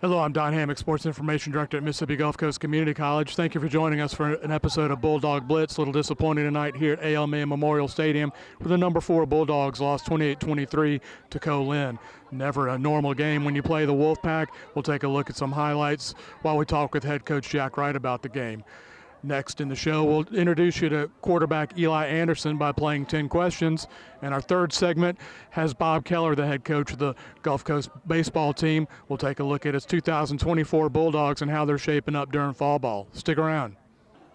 Hello, I'm Don Hammock, Sports Information Director at Mississippi Gulf Coast Community College. Thank you for joining us for an episode of Bulldog Blitz. A little disappointing tonight here at A.L. Mann Memorial Stadium, where the number 4 Bulldogs lost 28-23 to Co-Lin. Never a normal game when you play the Wolfpack. We'll take a look at some highlights while we talk with head coach Jack Wright about the game. Next in the show, we'll introduce you to quarterback Eli Anderson by playing 10 questions. And our third segment has Bob Keller, the head coach of the Gulf Coast baseball team. We'll take a look at his 2024 Bulldogs and how they're shaping up during fall ball. Stick around.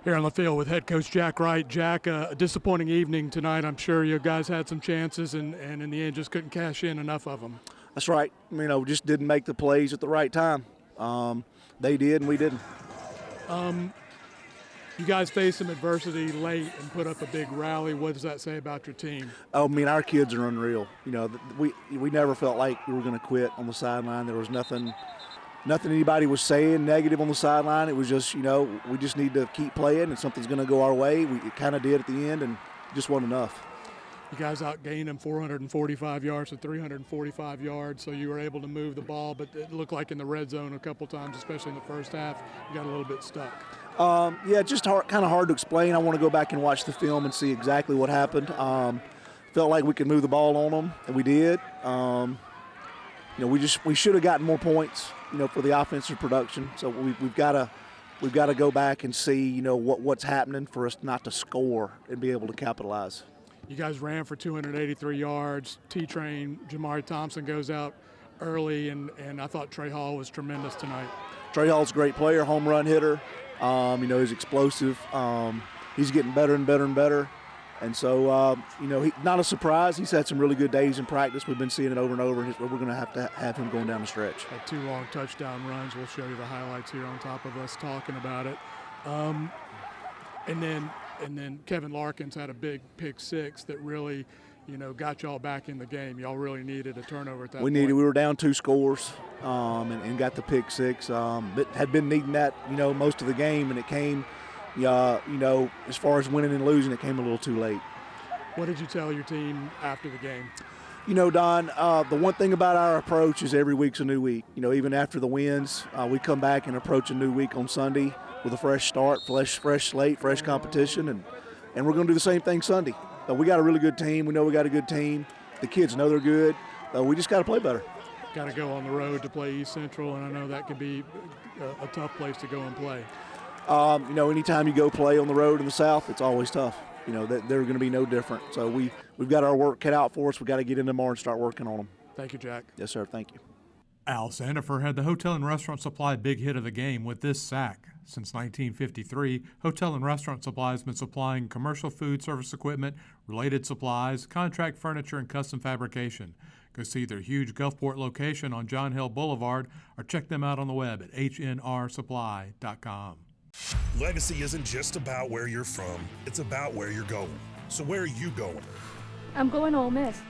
Here on the field with head coach Jack Wright. Jack, a disappointing evening tonight. I'm sure you guys had some chances and in the end just couldn't cash in enough of them. That's right. We just didn't make the plays at the right time. They did and we didn't. You guys faced some adversity late and put up a big rally. What does that say about your team? Our kids are unreal. We never felt like we were going to quit on the sideline. There was nothing anybody was saying negative on the sideline. It was just, we just need to keep playing and something's going to go our way. It kind of did at the end and just wasn't enough. You guys outgained them 445 yards to 345 yards, so you were able to move the ball, but it looked like in the red zone a couple times, especially in the first half, you got a little bit stuck. Just kind of hard to explain. I want to go back and watch the film and see exactly what happened. Felt like we could move the ball on them, and we did. We should have gotten more points, for the offensive production. So we've got to go back and see, what's happening for us not to score and be able to capitalize. You guys ran for 283 yards. T-Train, Jamari Thompson goes out early, and I thought Trey Hall was tremendous tonight. Trey Hall's a great player, home run hitter. He's explosive. He's getting better and better and better. And so, not a surprise. He's had some really good days in practice. We've been seeing it over and over. We're going to have him going down the stretch. Had 2 long touchdown runs. We'll show you the highlights here on top of us talking about it. And then Kevin Larkins had a big pick 6 that really, got y'all back in the game. Y'all really needed a turnover at that point. We were down 2 scores and got the pick 6. But had been needing that, most of the game, and it came, as far as winning and losing, it came a little too late. What did you tell your team after the game? Don, the one thing about our approach is every week's a new week. Even after the wins, we come back and approach a new week on Sunday with a fresh start, fresh slate, fresh competition, and we're going to do the same thing Sunday. We got a really good team. We know we got a good team. The kids know they're good. We just got to play better. Got to go on the road to play East Central, and I know that can be a tough place to go and play. Anytime you go play on the road in the South, it's always tough. That they're going to be no different. So we've got our work cut out for us. We've got to get in tomorrow and start working on them. Thank you, Jack. Yes, sir. Thank you. Al Sandifer had the Hotel and Restaurant Supply big hit of the game with this sack. Since 1953, Hotel and Restaurant Supply has been supplying commercial food service equipment, related supplies, contract furniture, and custom fabrication. Go see their huge Gulfport location on John Hill Boulevard or check them out on the web at hnrsupply.com. Legacy isn't just about where you're from, it's about where you're going. So where are you going? I'm going Ole Miss.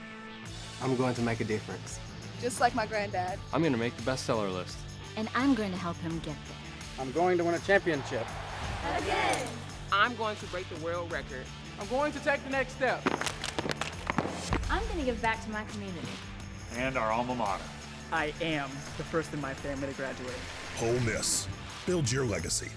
I'm going to make a difference. Just like my granddad. I'm going to make the bestseller list. And I'm going to help him get there. I'm going to win a championship. Again! I'm going to break the world record. I'm going to take the next step. I'm going to give back to my community. And our alma mater. I am the first in my family to graduate. Ole Miss. Build your legacy.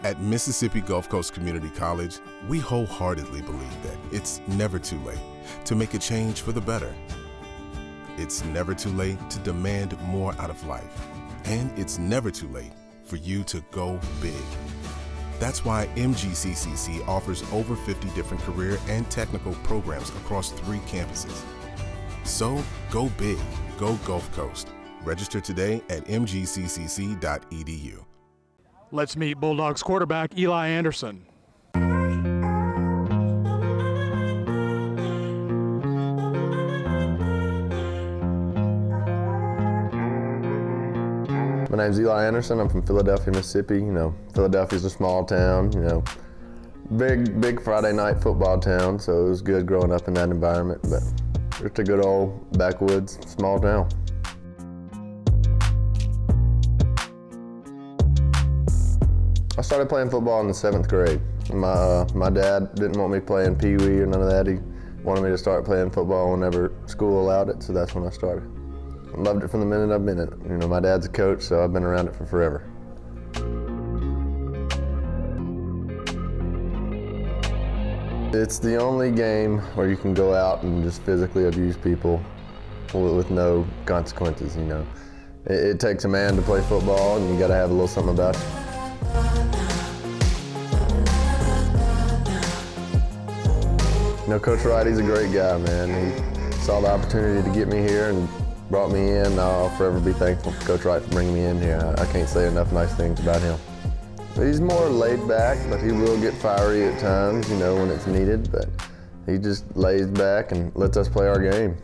At Mississippi Gulf Coast Community College, we wholeheartedly believe that it's never too late to make a change for the better. It's never too late to demand more out of life. And it's never too late for you to go big. That's why MGCCC offers over 50 different career and technical programs across 3 campuses. So go big, go Gulf Coast. Register today at mgccc.edu. Let's meet Bulldogs quarterback Eli Anderson. My name's Eli Anderson. I'm from Philadelphia, Mississippi. You know, Philadelphia's a small town, you know, big Friday night football town, so it was good growing up in that environment, but just a good old backwoods small town. I started playing football in the 7th grade. My dad didn't want me playing Pee Wee or none of that. He wanted me to start playing football whenever school allowed it, so that's when I started. I loved it from the minute I've been in it. You know, my dad's a coach, so I've been around it for forever. It's the only game where you can go out and just physically abuse people with no consequences, you know. It takes a man to play football, and you gotta have a little something about you. You know, Coach Wright, he's a great guy, man. He saw the opportunity to get me here and brought me in. I'll forever be thankful for Coach Wright for bringing me in here. I can't say enough nice things about him. He's more laid back, but he will get fiery at times, you know, when it's needed, but he just lays back and lets us play our game.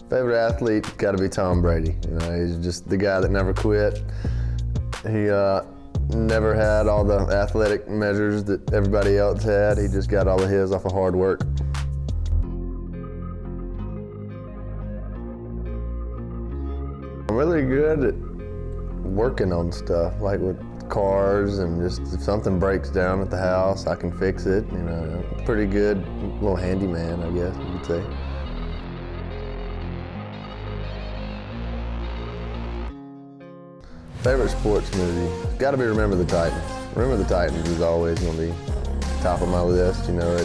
Favorite athlete's got to be Tom Brady. You know, he's just the guy that never quit. He never had all the athletic measures that everybody else had. He just got all of his off of hard work. I'm really good at working on stuff, like with cars, and just if something breaks down at the house, I can fix it. You know, pretty good little handyman, I guess you could say. Favorite sports movie? Got to be Remember the Titans. Remember the Titans is always going to be top of my list. You know,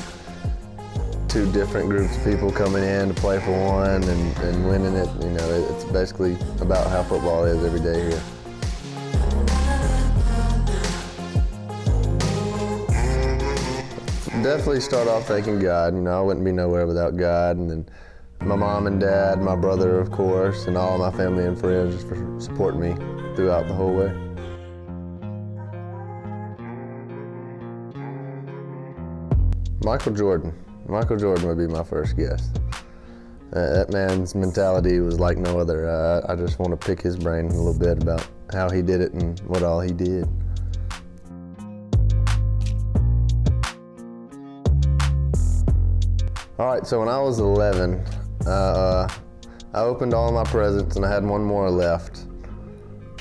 two different groups of people coming in to play for one and winning it. You know, it's basically about how football is every day here. Definitely start off thanking God. You know, I wouldn't be nowhere without God. And then my mom and dad, my brother, of course, and all my family and friends just for supporting me throughout the whole way. Michael Jordan. Michael Jordan would be my first guess. That man's mentality was like no other. I just want to pick his brain a little bit about how he did it and what all he did. All right, so when I was 11, I opened all my presents and I had one more left.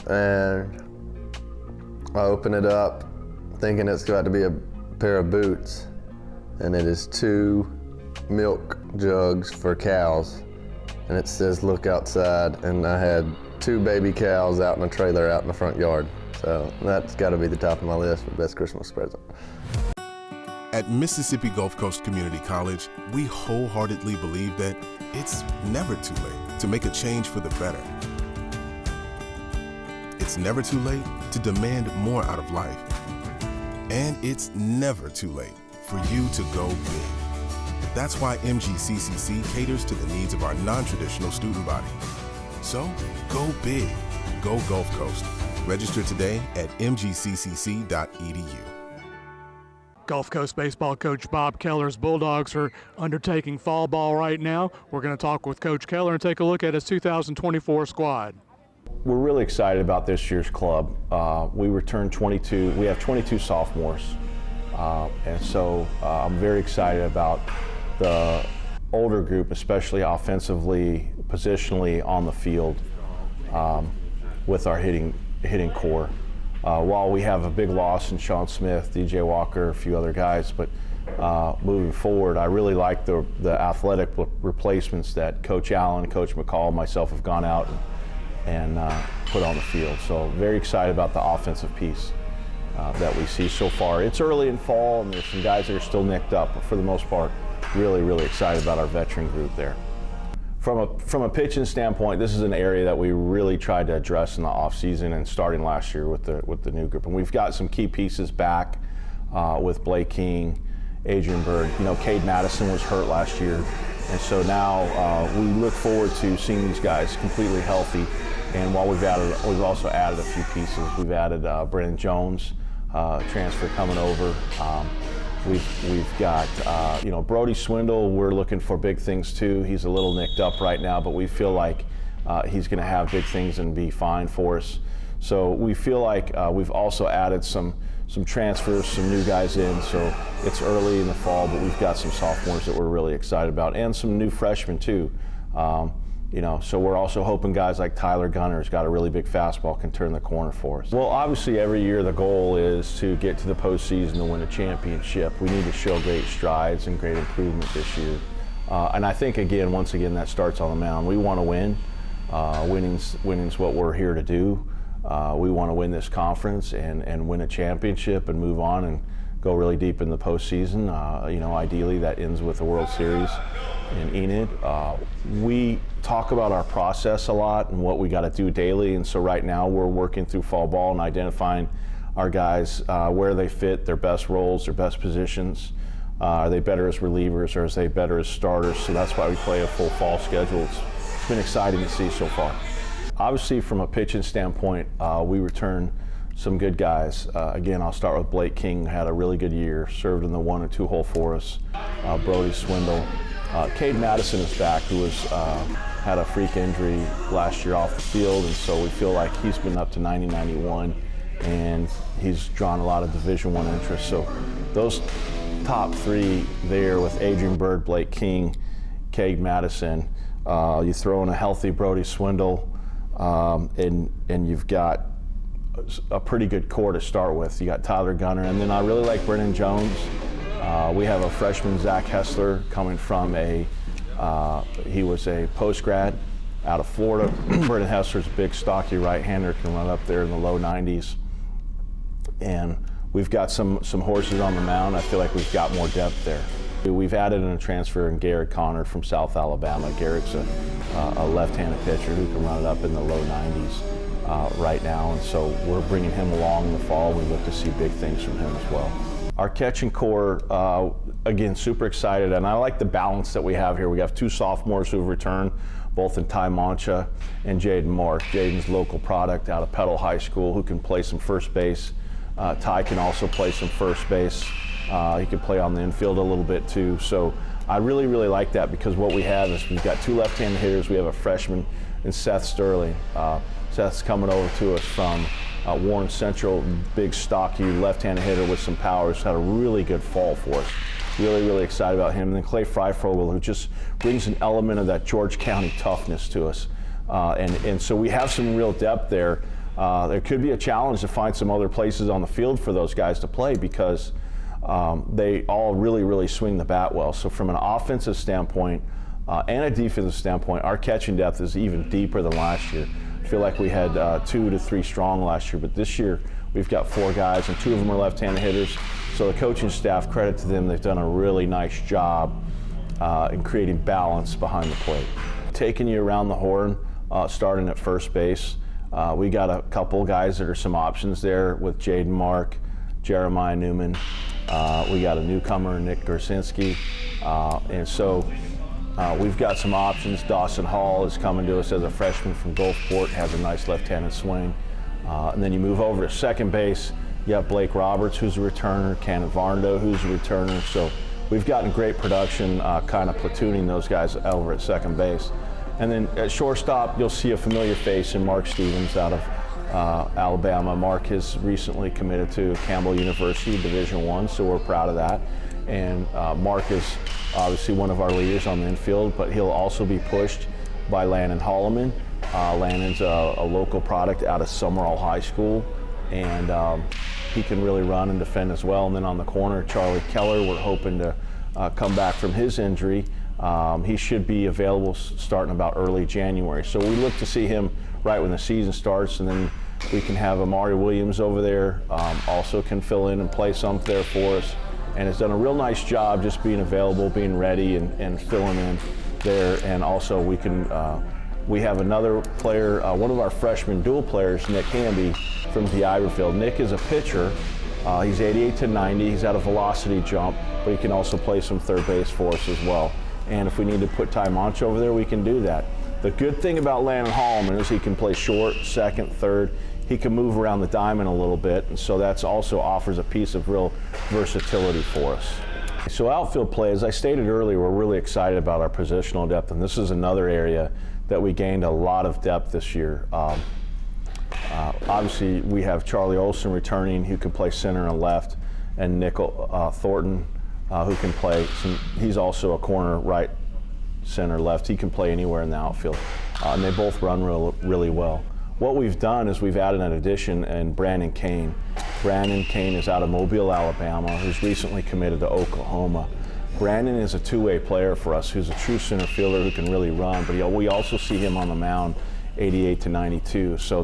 And I open it up thinking it's got to be a pair of boots, and it is 2 milk jugs for cows, and it says look outside, and I had 2 baby cows out in a trailer out in the front yard. So that's got to be the top of my list for best Christmas present. At Mississippi Gulf Coast Community College, we wholeheartedly believe that it's never too late to make a change for the better. It's never too late to demand more out of life. And it's never too late for you to go big. That's why MGCCC caters to the needs of our non-traditional student body. So, go big. Go Gulf Coast. Register today at mgccc.edu. Gulf Coast baseball coach Bob Keller's Bulldogs are undertaking fall ball right now. We're going to talk with Coach Keller and take a look at his 2024 squad. We're really excited about this year's club. We returned 22. We have 22 sophomores, and so I'm very excited about the older group, especially offensively, positionally on the field, with our hitting core. While we have a big loss in Sean Smith, DJ Walker, a few other guys, but moving forward, I really like the athletic replacements that Coach Allen, Coach McCall, myself have gone out and put on the field. So very excited about the offensive piece that we see so far. It's early in fall, and there's some guys that are still nicked up, but for the most part, really excited about our veteran group there. From a pitching standpoint, this is an area that we really tried to address in the offseason and starting last year with the new group. And we've got some key pieces back with Blake King, Adrian Bird. You know, Cade Madison was hurt last year, and so now we look forward to seeing these guys completely healthy. And while we've also added a few pieces. We've added Brennan Jones, transfer coming over. We've got, Brody Swindle, we're looking for big things too. He's a little nicked up right now, but we feel like he's going to have big things and be fine for us. So we feel like we've also added some transfers, some new guys in. So it's early in the fall, but we've got some sophomores that we're really excited about, and some new freshmen too. So we're also hoping guys like Tyler Gunner's got a really big fastball, can turn the corner for us. Well, obviously every year the goal is to get to the postseason to win a championship. We need to show great strides and great improvement this year. And I think, once again, that starts on the mound. We want to win. Winning's what we're here to do. We want to win this conference and win a championship and move on and go really deep in the postseason. Ideally that ends with a World Series in Enid. We talk about our process a lot and what we got to do daily, and so right now we're working through fall ball and identifying our guys, where they fit, their best roles, their best positions. Are they better as relievers or are they better as starters? So that's why we play a full fall schedule. It's been exciting to see so far. Obviously, from a pitching standpoint, we return some good guys. I'll start with Blake King, had a really good year, served in the 1 and 2 hole for us. Brody Swindle. Cade Madison is back, who had a freak injury last year off the field, and so we feel like he's been up to 90-91, and he's drawn a lot of Division I interest. So those top three there with Adrian Bird, Blake King, Cade Madison, you throw in a healthy Brody Swindle, and you've got a pretty good core to start with. You got Tyler Gunner, and then I really like Brennan Jones. We have a freshman, Zach Hessler, coming from he was a post-grad out of Florida. Brennan Hessler's a big, stocky right-hander, can run up there in the low 90s. And we've got some horses on the mound. I feel like we've got more depth there. We've added in a transfer in Garrett Connor from South Alabama. Garrett's a left-handed pitcher who can run it up in the low 90s right now, and so we're bringing him along in the fall. We look to see big things from him as well. Our catching core, again, super excited, and I like the balance that we have here. We have two sophomores who've returned, both in Ty Mancha and Jaden Mark. Jaden's local product out of Petal High School, who can play some first base. Ty can also play some first base. He can play on the infield a little bit too. So I really, really like that, because what we have is we've got two left-handed hitters. We have a freshman in Seth Sterling. Seth's coming over to us from Warren Central, big, stocky, left-handed hitter with some power. He's had a really good fall for us. Really, really excited about him. And then Clay Freifogel, who just brings an element of that George County toughness to us. And so we have some real depth there. There could be a challenge to find some other places on the field for those guys to play, because they all really, really swing the bat well. So from an offensive standpoint and a defensive standpoint, our catching depth is even deeper than last year. I feel like we had 2 to 3 strong last year, but this year we've got 4 guys, and 2 of them are left-handed hitters. So the coaching staff, credit to them, they've done a really nice job in creating balance behind the plate. Taking you around the horn, starting at first base, we got a couple guys that are some options there with Jaden Mark, Jeremiah Newman. We got a newcomer, Nick Gorsinski, and so we've got some options. Dawson Hall is coming to us as a freshman from Gulfport, has a nice left-handed swing. And then you move over to second base, you have Blake Roberts, who's a returner, Cannon Varndo, who's a returner. So we've gotten great production, kind of platooning those guys over at second base. And then at shortstop, you'll see a familiar face in Mark Stevens out of Alabama. Mark has recently committed to Campbell University, Division I, so we're proud of that. And Mark is obviously one of our leaders on the infield, but he'll also be pushed by Landon Holloman. Landon's a local product out of Summerall High School, and he can really run and defend as well. And then on the corner, Charlie Keller, we're hoping to come back from his injury. He should be available starting about early January. So we look to see him right when the season starts, and then we can have Amari Williams over there, also can fill in and play some there for us, and has done a real nice job just being available, being ready, and filling in there. And also we have another player, one of our freshman dual players, Nick Hamby from D'Iberville. Nick is a pitcher. He's 88 to 90. He's at a velocity jump, but he can also play some third base for us as well. And if we need to put Ty Monch over there, we can do that. The good thing about Landon Holloman is he can play short, second, third. he can move around the diamond a little bit, and so that's also offers a piece of real versatility for us. So outfield play, as I stated earlier, we're really excited about our positional depth, and this is another area that we gained a lot of depth this year. Obviously, we have Charlie Olson returning, who can play center and left, and Nickel Thornton, who can play he's also a corner, right, center, left. He can play anywhere in the outfield, and they both run really well. What we've done is we've added an addition in Brandon Kane. Brandon Kane is out of Mobile, Alabama, who's recently committed to Oklahoma. Brandon is a two-way player for us, who's a true center fielder who can really run, but we also see him on the mound 88 to 92. So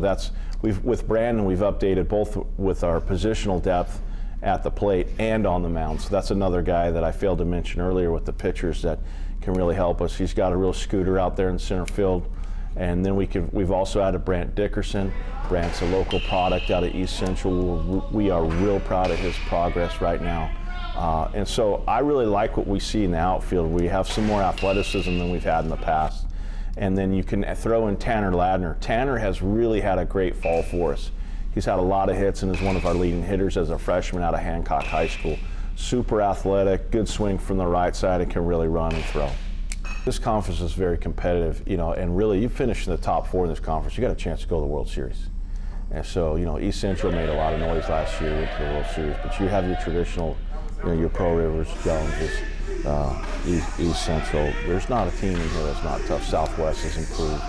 with Brandon, we've updated both with our positional depth at the plate and on the mound. So that's another guy that I failed to mention earlier with the pitchers that can really help us. He's got a real scooter out there in center field. And then we've also added Brant Dickerson. Brant's a local product out of East Central. We are real proud of his progress right now. And so I really like what we see in the outfield. We have some more athleticism than we've had in the past. And then you can throw in Tanner Ladner. Tanner has really had a great fall for us. He's had a lot of hits and is one of our leading hitters as a freshman out of Hancock High School. Super athletic, good swing from the right side, and can really run and throw. This conference is very competitive, and really you finish in the top 4 in this conference, you got a chance to go to the World Series. And so, East Central made a lot of noise last year, went to the World Series, but you have your traditional, your Pro Rivers, Joneses, East Central. There's not a team in here that's not tough. Southwest has improved.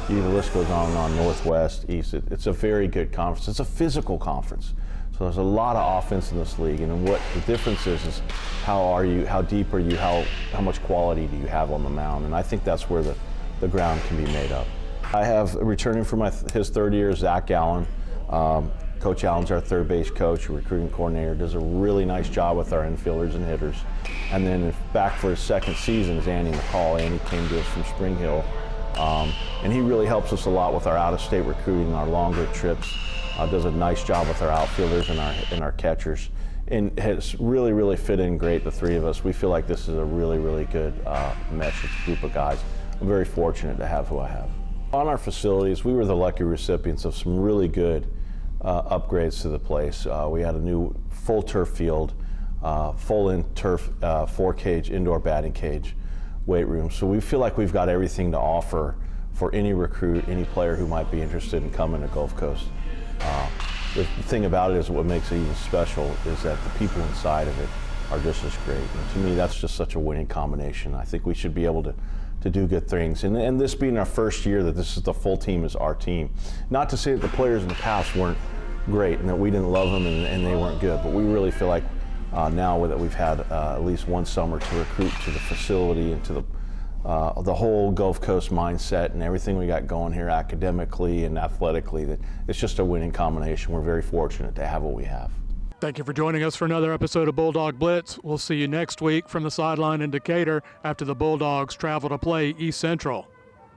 The list goes on and on, Northwest, East. It's a very good conference. It's a physical conference. So there's a lot of offense in this league, and what the difference is how are you, how deep are you, how much quality do you have on the mound, and I think that's where the ground can be made up. I have returning for his third year, Zach Allen. Coach Allen's our third base coach, recruiting coordinator, does a really nice job with our infielders and hitters. And then back for his second season is Andy McCall. Andy came to us from Spring Hill, and he really helps us a lot with our out-of-state recruiting, our longer trips. Does a nice job with our outfielders and our catchers, and has really fit in great, the three of us. We feel like this is a really good mesh group of guys. I'm very fortunate to have who I have. On our facilities, we were the lucky recipients of some really good upgrades to the place. We had a new full turf field, full turf 4-cage indoor batting cage, weight room. So we feel like we've got everything to offer for any recruit, any player who might be interested in coming to Gulf Coast. The thing about it is what makes it even special is that the people inside of it are just as great. And to me, that's just such a winning combination. I think we should be able to do good things. And this being our first year that this is the full team is our team. Not to say that the players in the past weren't great and that we didn't love them and they weren't good, but we really feel like now that we've had at least one summer to recruit to the facility and to the whole Gulf Coast mindset and everything we got going here academically and athletically, that it's just a winning combination. We're very fortunate to have what we have. Thank you for joining us for another episode of Bulldog Blitz. We'll see you next week from the sideline in Decatur after the Bulldogs travel to play East Central.